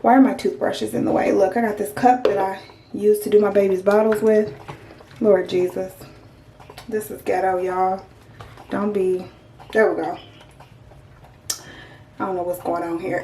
Why are my toothbrushes in the way? Look, I got this cup that I use to do my baby's bottles with. Lord Jesus. This is ghetto, y'all. Don't be... There we go. I don't know what's going on here.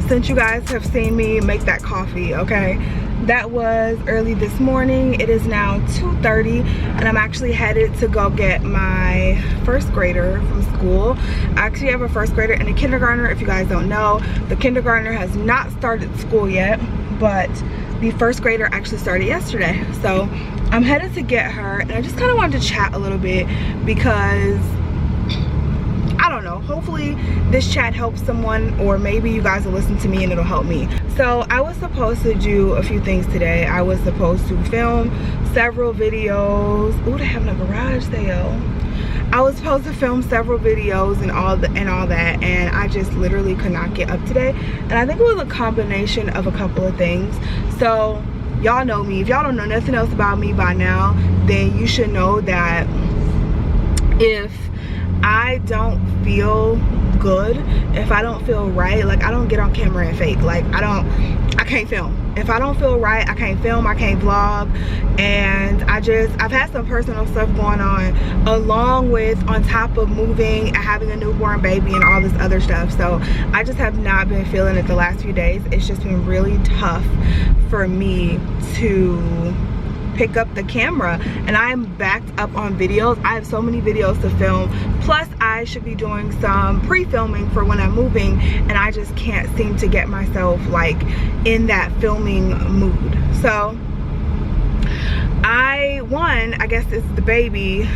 Since you guys have seen me make that coffee, okay? That was early this morning. It is now 2:30 and I'm actually headed to go get my first grader from school. I actually have a first grader and a kindergartner. If you guys don't know, the kindergartner has not started school yet, but the first grader actually started yesterday. So I'm headed to get her and I just kind of wanted to chat a little bit because I don't know, hopefully this chat helps someone, or maybe you guys will listen to me and it'll help me. So I was supposed to do a few things today. I was supposed to film several videos. Ooh, they have a garage sale. I was supposed to film several videos and all that, and I just literally could not get up today. And I think it was a combination of a couple of things. So y'all know me. If y'all don't know nothing else about me by now, then you should know that if I don't feel good, if I don't feel right, like I don't get on camera and fake. Like I can't film. If I don't feel right, I can't film, I can't vlog. And I've had some personal stuff going on, along with on top of moving and having a newborn baby and all this other stuff. So I just have not been feeling it the last few days. It's just been really tough for me to pick up the camera, and I am backed up on videos. I have so many videos to film, plus I should be doing some pre-filming for when I'm moving, and I just can't seem to get myself like in that filming mood. So I guess it's the baby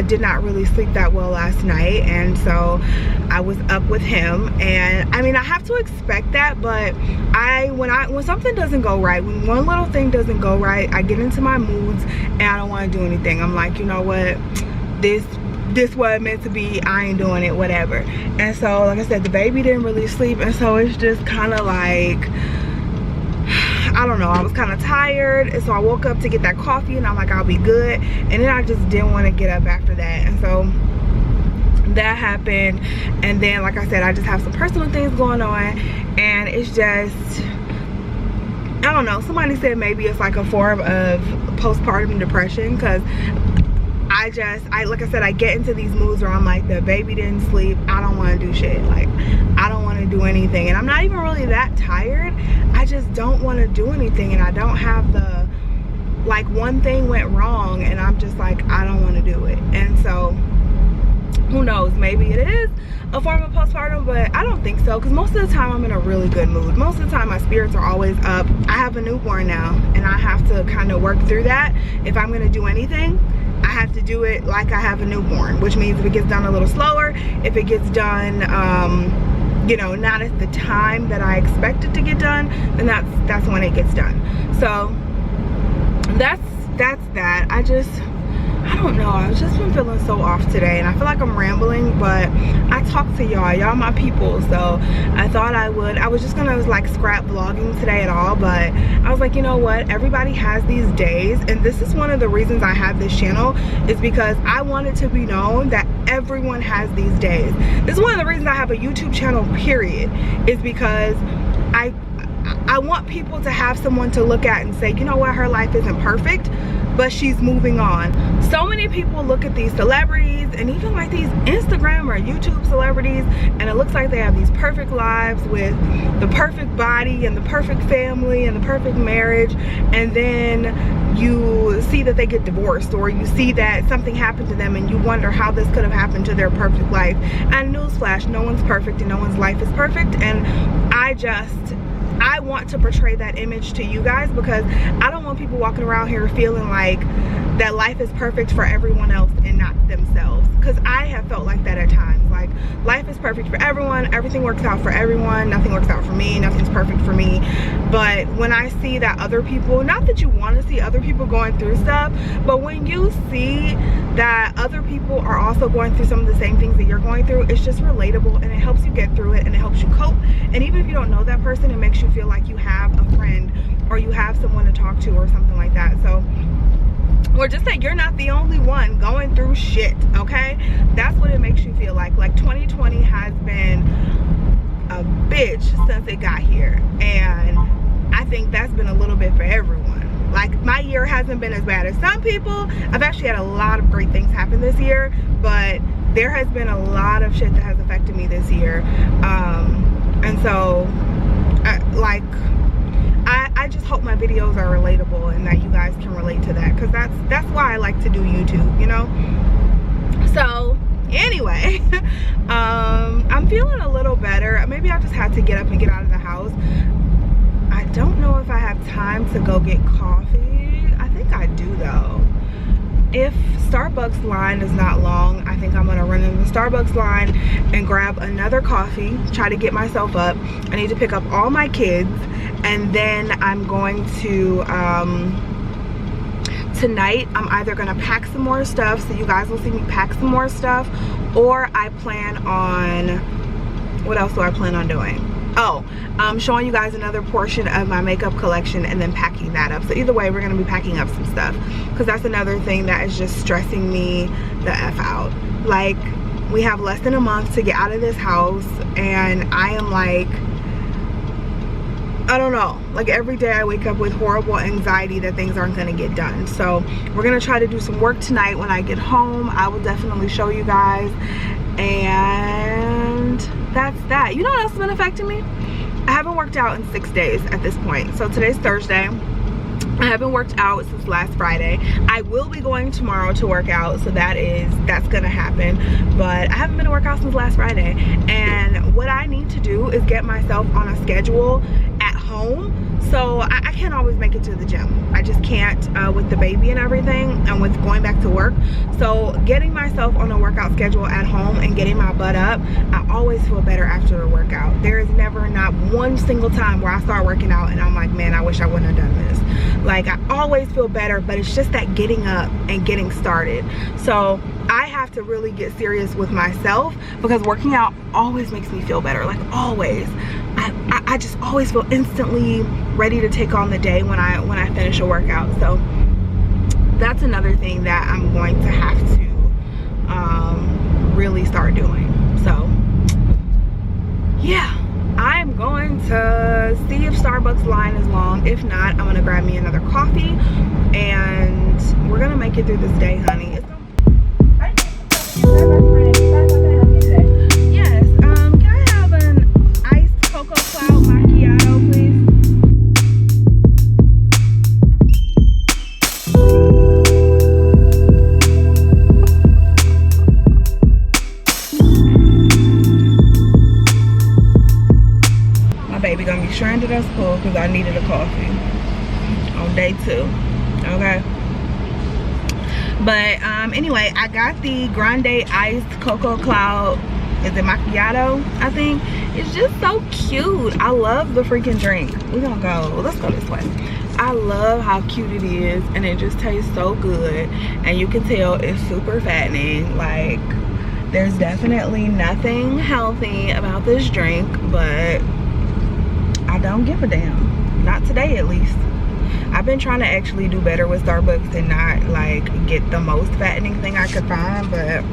did not really sleep that well last night, and so I was up with him. And I mean, I have to expect that, but when something doesn't go right, when one little thing doesn't go right, I get into my moods and I don't want to do anything. I'm like, you know what, this wasn't meant to be, I ain't doing it, whatever. And so like I said, the baby didn't really sleep, and so it's just kind of like, I don't know, I was kind of tired, and so I woke up to get that coffee and I'm like, I'll be good. And then I just didn't want to get up after that, and so that happened. And then like I said, I just have some personal things going on, and it's just, I don't know, somebody said maybe it's like a form of postpartum depression, because like I said, I get into these moods where I'm like, the baby didn't sleep, I don't want to do shit, like I don't want to do anything, and I'm not even really that tired, I just don't want to do anything, and I don't have the, like, one thing went wrong and I'm just like, I don't want to do it. And so who knows, maybe it is a form of postpartum, but I don't think so, because most of the time I'm in a really good mood. Most of the time my spirits are always up. I have a newborn now, and I have to kind of work through that. If I'm going to do anything, I have to do it like I have a newborn, which means if it gets done a little slower, if it gets done you know, not at the time that I expect it to get done, then that's when it gets done. So that's that. I don't know, I've just been feeling so off today, and I feel like I'm rambling, but I talk to y'all my people, so I thought I was just gonna like scrap vlogging today at all, but I was like, you know what, everybody has these days, and this is one of the reasons I have this channel, is because I want it to be known that everyone has these days. This is one of the reasons I have a YouTube channel, period, is because I want people to have someone to look at and say, you know what, her life isn't perfect, but she's moving on. So many people look at these celebrities, and even like these Instagram or YouTube celebrities, and it looks like they have these perfect lives with the perfect body and the perfect family and the perfect marriage, and then you see that they get divorced, or you see that something happened to them and you wonder how this could have happened to their perfect life. And newsflash, no one's perfect and no one's life is perfect, and I I want to portray that image to you guys, because I don't want people walking around here feeling like that life is perfect for everyone else and not themselves, because I have felt like that at times. Like, life is perfect for everyone, everything works out for everyone, nothing works out for me, nothing's perfect for me. But when I see that other people, not that you want to see other people going through stuff, but when you see that other people are also going through some of the same things that you're going through, it's just relatable, and it helps you get through it, and it helps you cope. And even if you don't know that person, it makes you feel like you have a friend or you have someone to talk to or something like that. So, or just that you're not the only one going through shit, okay? That's what it makes you feel like. Like, 2020 has been a bitch since it got here, and I think that's been a little bit for everyone. Like, my year hasn't been as bad as some people. I've actually had a lot of great things happen this year, but there has been a lot of shit that has affected me this year. And so, I just hope my videos are relatable and that you guys can relate to that, because that's why I like to do YouTube, you know? So anyway, I'm feeling a little better. Maybe I just had to get up and get out of the house. I don't know if I have time to go get coffee. I think I do though. If Starbucks line is not long, I think I'm gonna run in the Starbucks line and grab another coffee, try to get myself up. I need to pick up all my kids, and then I'm going to, tonight, I'm either gonna pack some more stuff, so you guys will see me pack some more stuff, or I plan on, what else do I plan on doing? Oh, I'm showing you guys another portion of my makeup collection and then packing that up. So either way, we're gonna be packing up some stuff, because that's another thing that is just stressing me the F out. Like, we have less than a month to get out of this house, and I am like, I don't know, like every day I wake up with horrible anxiety that things aren't gonna get done. So we're gonna try to do some work tonight. When I get home, I will definitely show you guys. And that's that. You know what else has been affecting me? I haven't worked out in 6 days at this point. So today's Thursday. I haven't worked out since last Friday. I will be going tomorrow to work out, so that's gonna happen. But I haven't been to work out since last Friday. And what I need to do is get myself on a schedule at home. So I can't always make it to the gym. I just can't with the baby and everything, and with going back to work. So getting myself on a workout schedule at home and getting my butt up, I always feel better after a workout. There is never, not one single time where I start working out and I'm like, man, I wish I wouldn't have done this. Like, I always feel better, but it's just that getting up and getting started. So I have to really get serious with myself, because working out always makes me feel better. Like, always. I just always feel instantly ready to take on the day when I finish a workout. So that's another thing that I'm going to have to really start doing. So yeah, I'm going to see if Starbucks line is long. If not, I'm gonna grab me another coffee, and we're gonna make it through this day, honey. Yes, can I have an iced cocoa cloud macchiato, please? My baby gonna be stranded at school because I needed a coffee on day 2, okay? But anyway, I got the grande iced cocoa cloud, is it macchiato, I think. It's just so cute. I love the freaking drink. We're gonna go, let's go this way. I love how cute it is, and it just tastes so good, and you can tell it's super fattening. Like, there's definitely nothing healthy about this drink, but I don't give a damn, not today at least. I've been trying to actually do better with Starbucks and not like get the most fattening thing I could find, but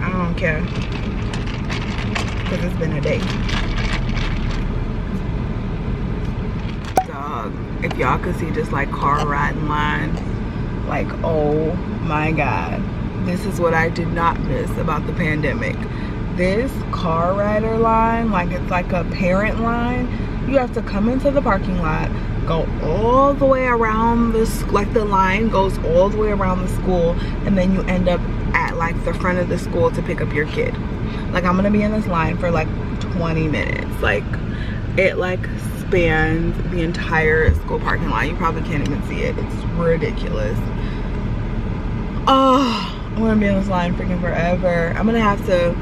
I don't care, because it's been a day. Dog, if y'all could see this like car riding line, like, oh my god, this is what I did not miss about the pandemic. This car rider line, like, it's like a parent line. You have to come into the parking lot, go all the way around this, like the line goes all the way around the school, and then you end up at like the front of the school to pick up your kid. Like, I'm gonna be in this line for like 20 minutes. Like, It like spans the entire school parking lot. You probably can't even see it. It's ridiculous. Oh, I'm gonna be in this line freaking forever. I'm gonna have to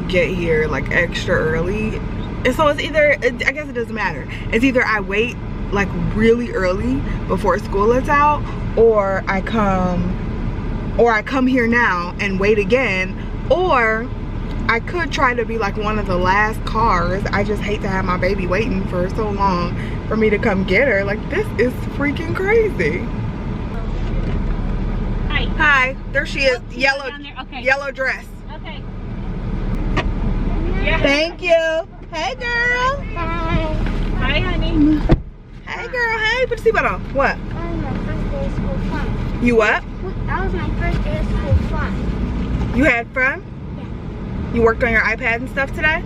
get here like extra early. And so it's either, I guess it doesn't matter. It's either I wait like really early before school lets out, or I come here now and wait again, or I could try to be like one of the last cars. I just hate to have my baby waiting for so long for me to come get her. Like, this is freaking crazy. Hi. Hi, there she is. Oh, Yellow, okay. yellow dress. Okay. Thank you. Hey, girl. Hi. Hi, honey. Hey, girl. Hey, put the seatbelt on. What? That was my first day of school fun. You what? That was my first day of school fun. You had fun? Yeah. You worked on your iPad and stuff today?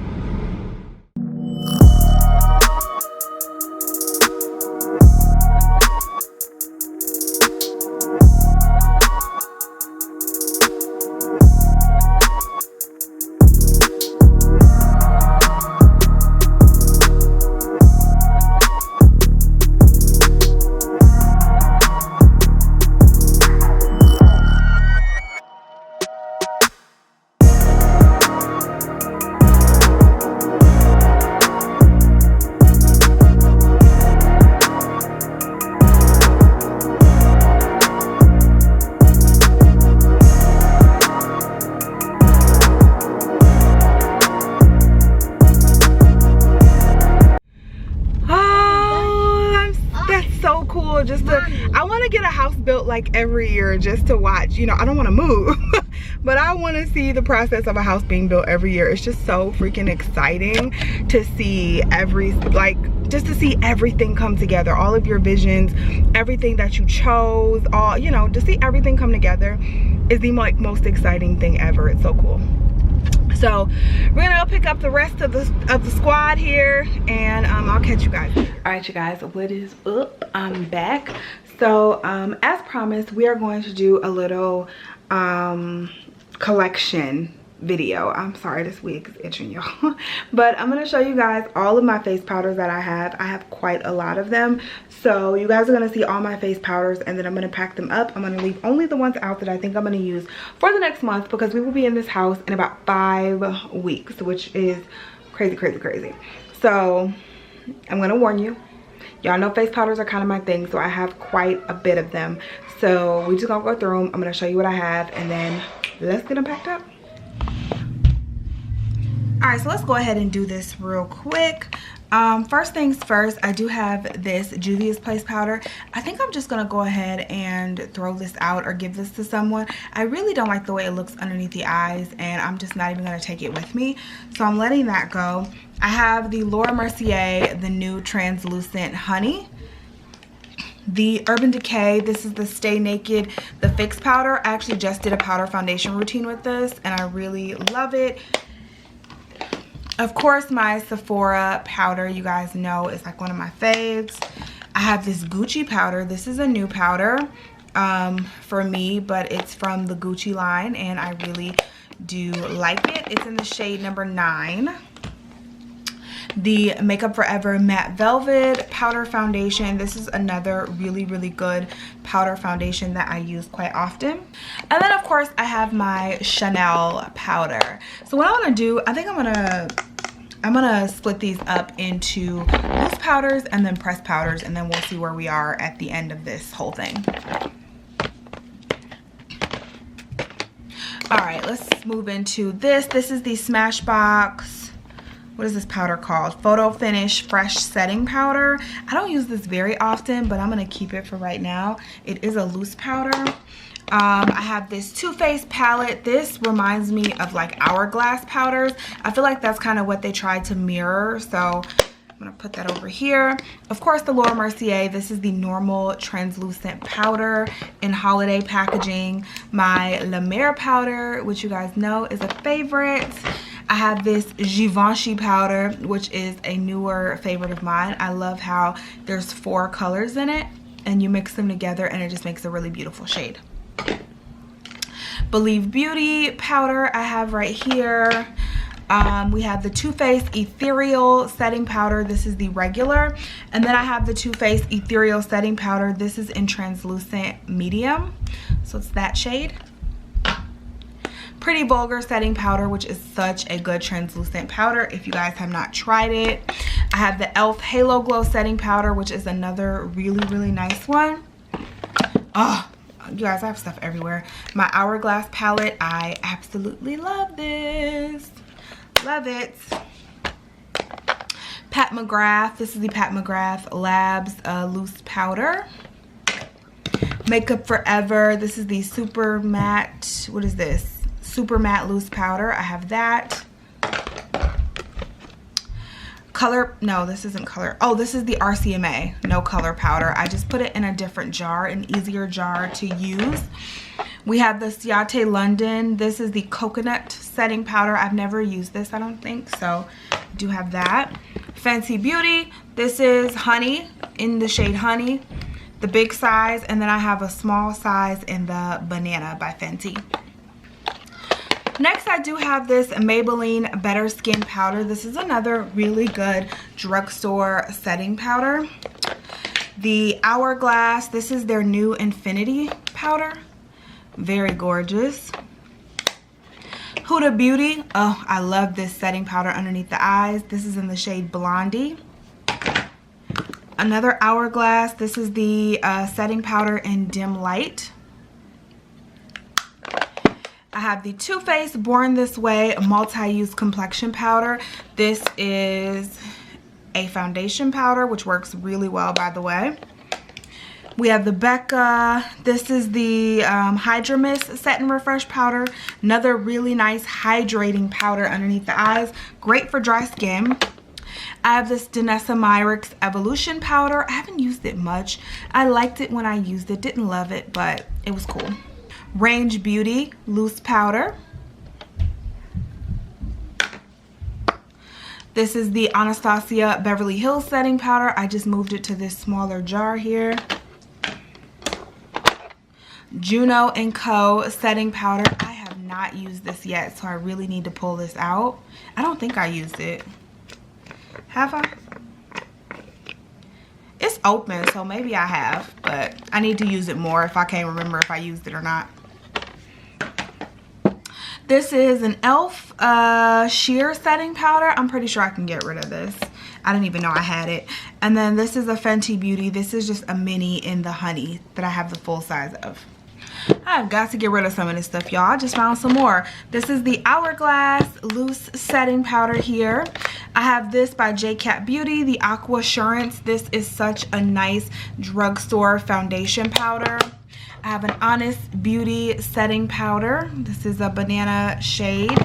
I want to get a house built like every year just to watch. You know, I don't want to move but I want to see the process of a house being built every year. It's just so freaking exciting to see just to see everything come together, all of your visions, everything that you chose, all, you know, to see everything come together is the like most exciting thing ever. It's so cool. So we're gonna go pick up the rest of the squad here, and I'll catch you guys. All right, you guys, what is up? I'm back. So as promised, we are going to do a little collection video. I'm sorry, this wig is itching, y'all. But I'm gonna show you guys all of my face powders that I have. I have quite a lot of them. So you guys are gonna see all my face powders, and then I'm gonna pack them up. I'm gonna leave only the ones out that I think I'm gonna use for the next month, because we will be in this house in about 5 weeks, which is crazy, crazy, crazy. So I'm gonna warn you. Y'all know face powders are kind of my thing, so I have quite a bit of them. So we just gonna go through them. I'm gonna show you what I have, and then let's get them packed up. All right, so let's go ahead and do this real quick. First things first, I do have this Juvia's Place powder. I think I'm just gonna go ahead and throw this out or give this to someone. I really don't like the way it looks underneath the eyes, and I'm just not even gonna take it with me. So I'm letting that go. I have the Laura Mercier, the new Translucent Honey. The Urban Decay, this is the Stay Naked, the Fix powder. I actually just did a powder foundation routine with this, and I really love it. Of course, my Sephora powder, you guys know, is like one of my faves. I have this Gucci powder. This is a new powder for me, but it's from the Gucci line, and I really do like it. It's in the shade number 9. The Makeup Forever Matte Velvet powder foundation. This is another really, really good powder foundation that I use quite often. And then, of course, I have my Chanel powder. So what I want to do, I think I'm gonna split these up into loose powders and then pressed powders, and then we'll see where we are at the end of this whole thing. All right, let's move into this. This is the Smashbox. What is this powder called? Photo Finish Fresh Setting Powder. I don't use this very often, but I'm gonna keep it for right now. It is a loose powder. I have this Too Faced palette. This reminds me of like Hourglass powders. I feel like that's kind of what they tried to mirror, so I'm gonna put that over here. Of course, the Laura Mercier. This is the normal translucent powder in holiday packaging. My Lemare powder, which you guys know is a favorite. I have this Givenchy powder, which is a newer favorite of mine. I love how there's 4 colors in it, and you mix them together and it just makes a really beautiful shade. Believe Beauty powder I have right here. We have the Too Faced Ethereal Setting Powder. This is the regular. And then I have the Too Faced Ethereal Setting Powder. This is in translucent medium. So it's that shade. Pretty Vulgar Setting Powder, which is such a good translucent powder if you guys have not tried it. I have the e.l.f. Halo Glow Setting Powder, which is another really nice one. Oh, you guys, I have stuff everywhere. My Hourglass palette. I absolutely love this. Love it. Pat McGrath. This is the Pat McGrath Labs Loose Powder. Makeup Forever. This is the Super Matte. What is this? Super Matte Loose Powder. I have that. Color. No, this isn't color. Oh, this is the RCMA. No color powder. I just put it in a different jar, an easier jar to use. We have the Ciate London. This is the Coconut Setting Powder. I've never used this, I don't think, so I do have that. Fenty Beauty. This is Honey in the shade Honey, the big size, and then I have a small size in the Banana by Fenty. Next, I do have this Maybelline Better Skin Powder. This is another really good drugstore setting powder. The Hourglass. This is their new Infinity powder. Very gorgeous. Huda Beauty. Oh, I love this setting powder underneath the eyes. This is in the shade Blondie. Another Hourglass. This is the setting powder in Dim Light. I have the Too Faced Born This Way Multi-Use Complexion Powder. This is a foundation powder, which works really well, by the way. We have the Becca. This is the Hydra Mist Set and Refresh Powder. Another really nice hydrating powder underneath the eyes. Great for dry skin. I have this Danessa Myricks Evolution Powder. I haven't used it much. I liked it when I used it. Didn't love it, but it was cool. Range Beauty Loose Powder. This is the Anastasia Beverly Hills Setting Powder. I just moved it to this smaller jar here. Juno & Co. Setting Powder. I have not used this yet, so I really need to pull this out. I don't think I used it. Have I? It's open, so maybe I have, but I need to use it more if I can't remember if I used it or not. This is an e.l.f. Sheer Setting Powder. I'm pretty sure I can get rid of this. I didn't even know I had it. And then this is a Fenty Beauty. This is just a mini in the Honey that I have the full size of. I've got to get rid of some of this stuff, y'all. I just found some more. This is the Hourglass Loose Setting Powder here. I have this by J-Cat Beauty, the Aqua Assurance. This is such a nice drugstore foundation powder. I have an Honest Beauty Setting Powder. This is a banana shade.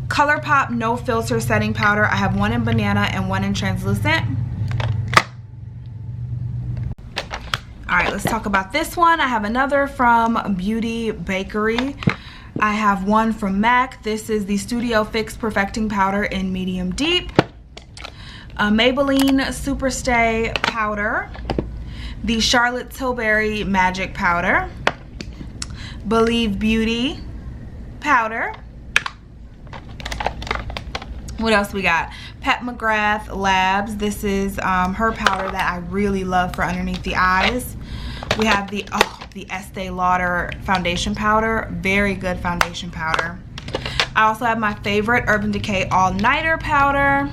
ColourPop No Filter Setting Powder. I have one in banana and one in translucent. Alright, let's talk about this one. I have another from Beauty Bakery. I have one from MAC. This is the Studio Fix Perfecting Powder in Medium Deep. Maybelline Superstay Powder. The Charlotte Tilbury Magic Powder. Believe Beauty Powder. What else we got? Pat McGrath Labs. This is her powder that I really love for underneath the eyes. We have the Estee Lauder foundation powder. Very good foundation powder. I also have my favorite Urban Decay All Nighter powder.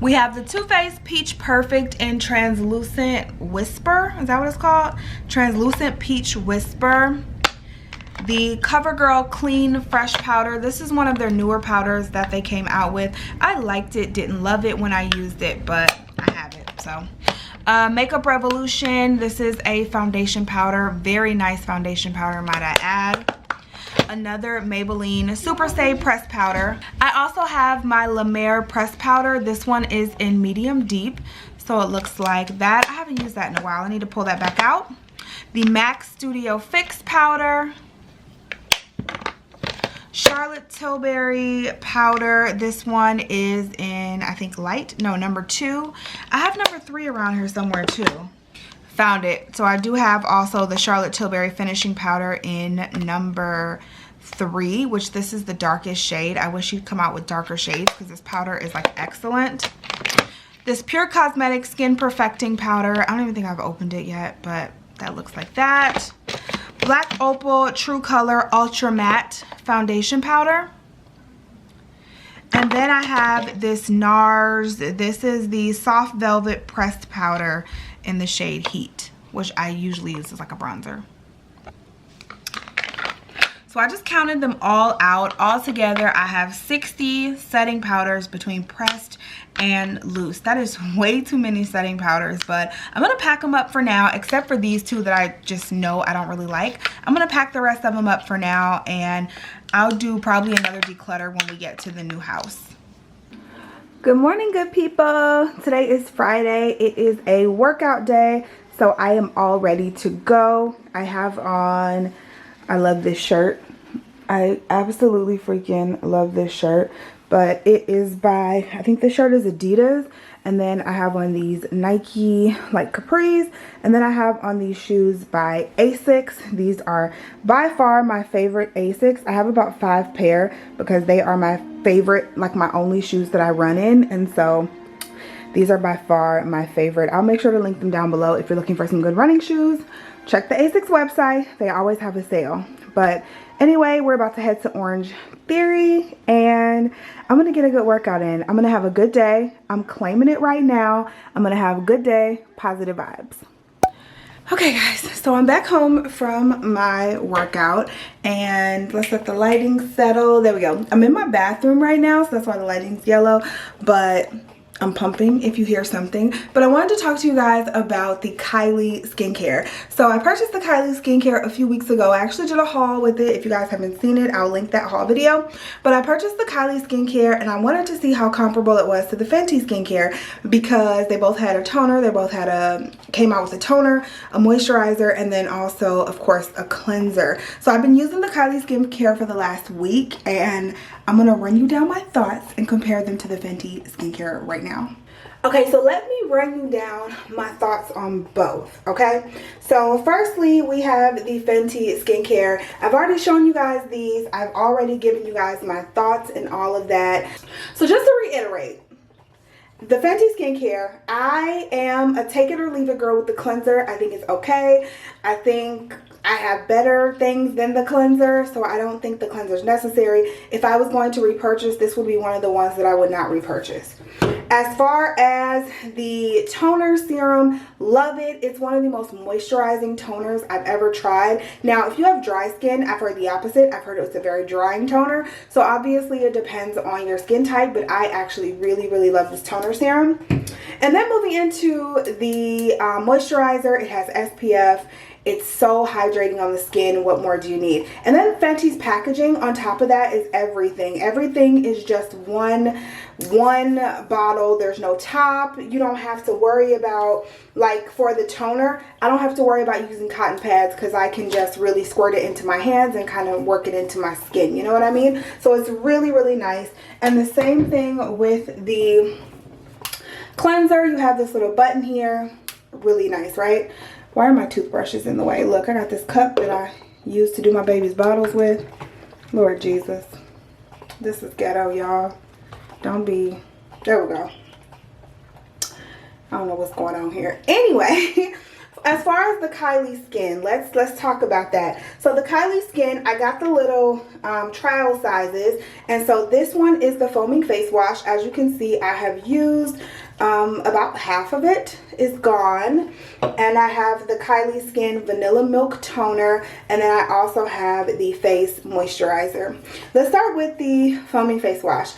We have the Too Faced Peach Perfect in Translucent Whisper. Is that what it's called? Translucent Peach Whisper. The CoverGirl Clean Fresh Powder. This is one of their newer powders that they came out with. I liked it, didn't love it when I used it, but I have it, so. Makeup Revolution. This is a foundation powder. Very nice foundation powder, might I add. Another Maybelline Superstay Press Powder. I also have my Lemare Press Powder. This one is in Medium Deep, so it looks like that. I haven't used that in a while. I need to pull that back out. The MAC Studio Fix Powder. Charlotte Tilbury powder. This one is in, I think, light. No, number 2. I have number 3 around here somewhere too. Found it. So I do have also the Charlotte Tilbury finishing powder in number 3, which this is the darkest shade. I wish you'd come out with darker shades because this powder is like excellent. This Pure Cosmetics Skin Perfecting Powder. I don't even think I've opened it yet, but that looks like that. Black Opal True Color Ultra Matte Foundation Powder. And then I have this Nars. This is the Soft Velvet Pressed Powder in the shade Heat, which I usually use as like a bronzer. So I just counted them all out. All together, I have 60 setting powders between pressed and loose. That is way too many setting powders, but I'm gonna pack them up for now, except for these 2 that I just know I don't really like. I'm gonna pack the rest of them up for now, and I'll do probably another declutter when we get to the new house. Good morning, good people. Today is Friday. It is a workout day, so I am all ready to go. I have on, I love this shirt. I absolutely freaking love this shirt, but it is by, I think the shirt is Adidas, and then I have on these Nike like capris, and then I have on these shoes by Asics. These are by far my favorite Asics. I have about 5 pair because they are my favorite, like my only shoes that I run in, and so these are by far my favorite. I'll make sure to link them down below if you're looking for some good running shoes. Check the Asics website. They always have a sale. But anyway, we're about to head to Orange Theory, and I'm going to get a good workout in. I'm going to have a good day. I'm claiming it right now. I'm going to have a good day, positive vibes. Okay guys, so I'm back home from my workout, and let's let the lighting settle. There we go. I'm in my bathroom right now, so that's why the lighting's yellow, but I'm pumping if you hear something. But I wanted to talk to you guys about the Kylie Skincare. So I purchased the Kylie Skincare a few weeks ago. I actually did a haul with it. If you guys haven't seen it, I'll link that haul video. But I purchased the Kylie Skincare, and I wanted to see how comparable it was to the Fenty Skincare, because they both had a toner. They both had came out with a toner, a moisturizer, and then also, of course, a cleanser. So I've been using the Kylie Skincare for the last week, and I'm going to run you down my thoughts and compare them to the Fenty Skincare right now. Okay, so let me run you down my thoughts on both, okay? So firstly, we have the Fenty Skincare. I've already shown you guys these. I've already given you guys my thoughts and all of that. So just to reiterate, the Fenty Skincare, I am a take it or leave it girl with the cleanser. I think it's okay. I think I have better things than the cleanser, so I don't think the cleanser is necessary. If I was going to repurchase, this would be one of the ones that I would not repurchase. As far as the toner serum, love it. It's one of the most moisturizing toners I've ever tried. Now, if you have dry skin, I've heard the opposite. I've heard it's a very drying toner. So obviously it depends on your skin type, but I actually really, really love this toner serum. And then moving into the moisturizer, it has SPF. It's so hydrating on the skin. What more do you need? And then Fenty's packaging on top of that is everything. Everything is just one bottle. There's no top. You don't have to worry about, like for the toner, I don't have to worry about using cotton pads because I can just really squirt it into my hands and kind of work it into my skin. You know what I mean? So it's really, really nice. And the same thing with the cleanser. You have this little button here. Really nice, right? Why are my toothbrushes in the way? Look, I got this cup that I use to do my baby's bottles with. Lord Jesus. This is ghetto, y'all. Don't be... There we go. I don't know what's going on here. Anyway, as far as the Kylie Skin, let's talk about that. So the Kylie Skin, I got the little trial sizes. And so this one is the foaming face wash. As you can see, I have used... about half of it is gone, and I have the Kylie Skin Vanilla Milk Toner, and then I also have the face moisturizer. Let's start with the foaming face wash.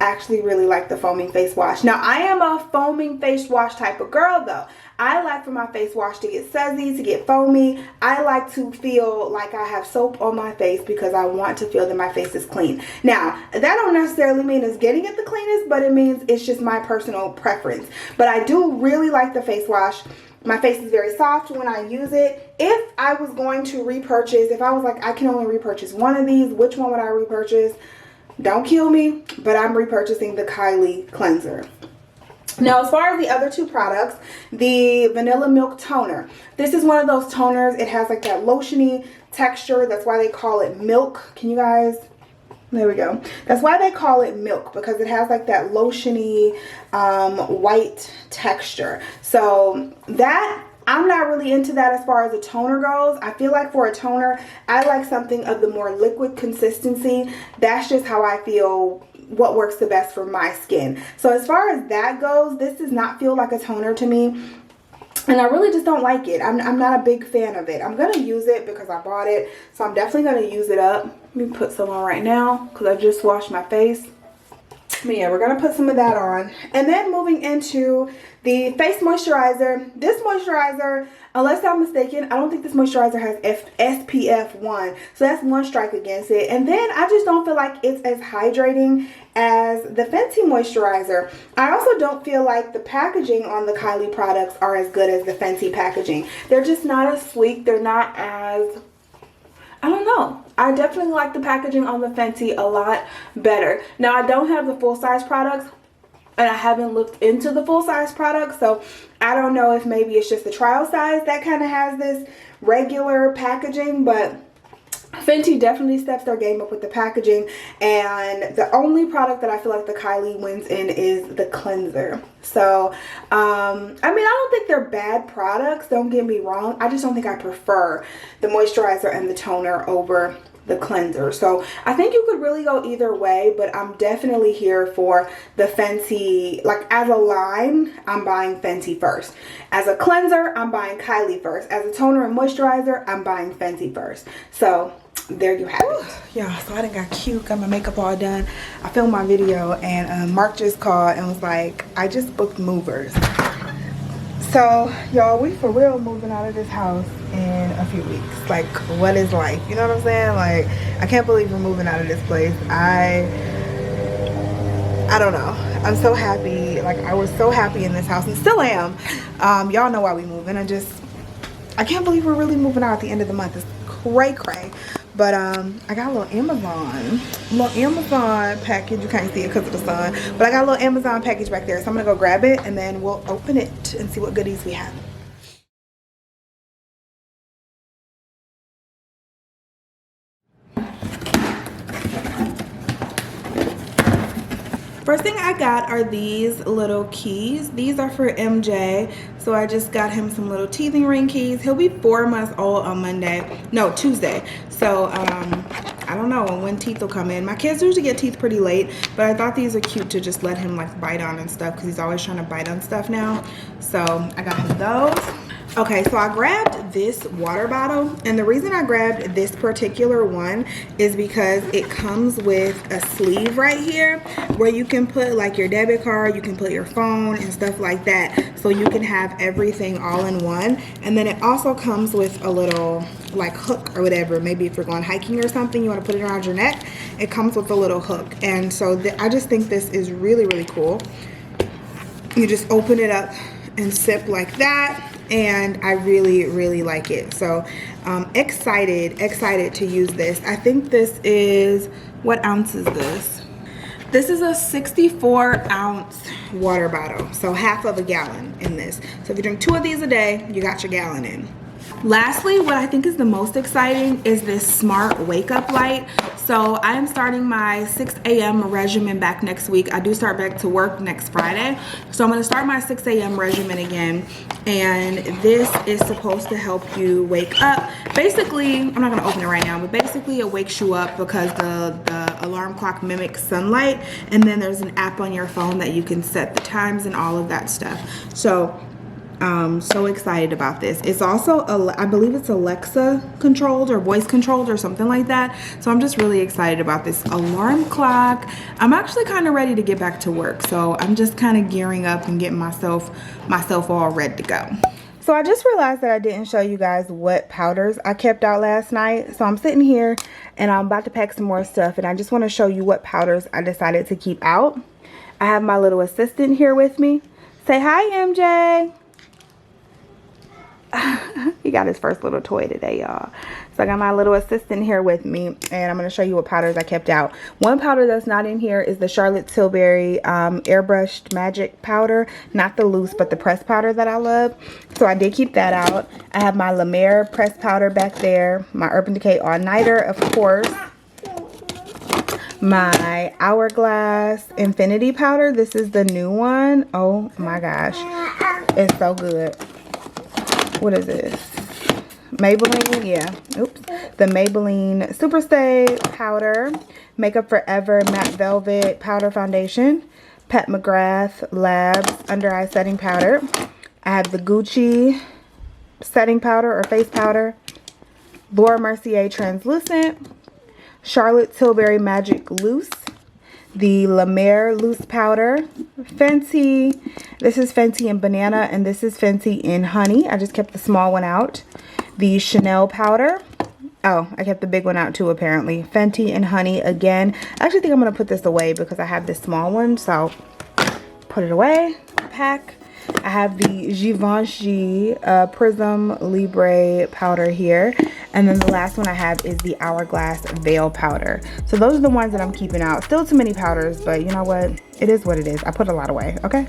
I actually really like the foaming face wash. Now, I am a foaming face wash type of girl though. I like for my face wash to get sudsy, to get foamy. I like to feel like I have soap on my face because I want to feel that my face is clean. Now, that don't necessarily mean it's getting it the cleanest, but it means it's just my personal preference. But I do really like the face wash. My face is very soft when I use it. If I was going to repurchase, if I was like, I can only repurchase one of these, which one would I repurchase? Don't kill me, but I'm repurchasing the Kylie cleanser. Now, as far as the other two products, the Vanilla Milk Toner. This is one of those toners. It has like that lotiony texture. That's why they call it milk. Can you guys... There we go. That's why they call it milk, because it has like that lotiony white texture. So that, I'm not really into that as far as a toner goes. I feel like for a toner, I like something of the more liquid consistency. That's just how I feel, what works the best for my skin. So as far as that goes, this does not feel like a toner to me. And I really just don't like it. I'm not a big fan of it. I'm going to use it because I bought it. So I'm definitely going to use it up. Let me put some on right now because I just washed my face. But yeah, we're going to put some of that on. And then moving into the face moisturizer. This moisturizer, unless I'm mistaken, I don't think this moisturizer has SPF 1. So that's one strike against it. And then I just don't feel like it's as hydrating as the Fenty moisturizer. I also don't feel like the packaging on the Kylie products are as good as the Fenty packaging. They're just not as sleek. They're not as... I don't know. I definitely like the packaging on the Fenty a lot better. Now, I don't have the full-size products, and I haven't looked into the full-size products, so I don't know if maybe it's just the trial size that kind of has this regular packaging, but Fenty definitely steps their game up with the packaging. And the only product that I feel like the Kylie wins in is the cleanser. So I mean, I don't think they're bad products, don't get me wrong. I just don't think I prefer the moisturizer and the toner over the cleanser. So I think you could really go either way, but I'm definitely here for the Fenty. Like, as a line, I'm buying Fenty first. As a cleanser, I'm buying Kylie first. As a toner and moisturizer, I'm buying Fenty first. So there you have it. Yeah, so I done got cute, got my makeup all done. I filmed my video, and Mark just called and was like, I just booked movers. So y'all, we for real moving out of this house in a few weeks. Like, what is life? You know what I'm saying? Like, I can't believe we're moving out of this place. I don't know. I'm so happy. Like, I was so happy in this house and still am. Y'all know why we moving. I can't believe we're really moving out at the end of the month. It's cray. But I got a little Amazon package. You can't see it because of the sun, but I got a little Amazon package back there, so I'm gonna go grab it and then we'll open it and see what goodies we have. First thing I got are these little keys. These are for MJ. So I just got him some little teething ring keys. He'll be 4 months old on Tuesday. So I don't know when teeth will come in. My kids usually get teeth pretty late, but I thought these are cute to just let him like bite on and stuff, because he's always trying to bite on stuff now. So I got him those. Okay, so I grabbed this water bottle, and the reason I grabbed this particular one is because it comes with a sleeve right here where you can put like your debit card, you can put your phone and stuff like that, so you can have everything all in one. And then it also comes with a little like hook or whatever. Maybe if you're going hiking or something, you want to put it around your neck, it comes with a little hook. And so I just think this is really, really cool. You just open it up and sip like that. And I really, really like it. So excited to use this. I think this is, what ounce is this? This is a 64-ounce water bottle, so half of a gallon in this. So if you drink 2 of these a day, you got your gallon in. Lastly, what I think is the most exciting is this smart wake up light. So I am starting my 6 a.m. regimen back next week. I do start back to work next Friday. So I'm going to start my 6 a.m. regimen again. And this is supposed to help you wake up. Basically, I'm not going to open it right now, but basically it wakes you up because the alarm clock mimics sunlight. And then there's an app on your phone that you can set the times and all of that stuff. So so excited about this. It's also, I believe it's Alexa controlled or voice controlled or something like that. So I'm just really excited about this alarm clock. I'm actually kind of ready to get back to work. So I'm just kind of gearing up and getting myself all ready to go. So I just realized that I didn't show you guys what powders I kept out last night. So I'm sitting here and I'm about to pack some more stuff, and I just want to show you what powders I decided to keep out. I have my little assistant here with me. Say hi, MJ. He got his first little toy today, y'all. So I got my little assistant here with me, and I'm going to show you what powders I kept out. One powder that's not in here is the Charlotte Tilbury Airbrushed Magic powder. Not the loose, but the pressed powder that I love. So I did keep that out. I have my Lemare pressed powder back there. My Urban Decay All Nighter, of course. My Hourglass Infinity powder. This is the new one. Oh my gosh. It's so good. What is this? Maybelline, yeah. Oops. The Maybelline Superstay powder. Makeup Forever Matte Velvet Powder Foundation. Pat McGrath Labs Under Eye Setting Powder. I have the Gucci setting powder or face powder. Laura Mercier Translucent. Charlotte Tilbury Magic Loose. The Lemare Loose Powder. Fenty. This is Fenty in Banana, and this is Fenty in Honey. I just kept the small one out. The Chanel powder. Oh, I kept the big one out too, apparently. Fenty and Honey again. I actually think I'm going to put this away because I have this small one. So, put it away. Pack. I have the Givenchy Prism Libre powder here. And then the last one I have is the Hourglass Veil powder. So those are the ones that I'm keeping out. Still too many powders, but you know what? It is what it is. I put a lot away, okay?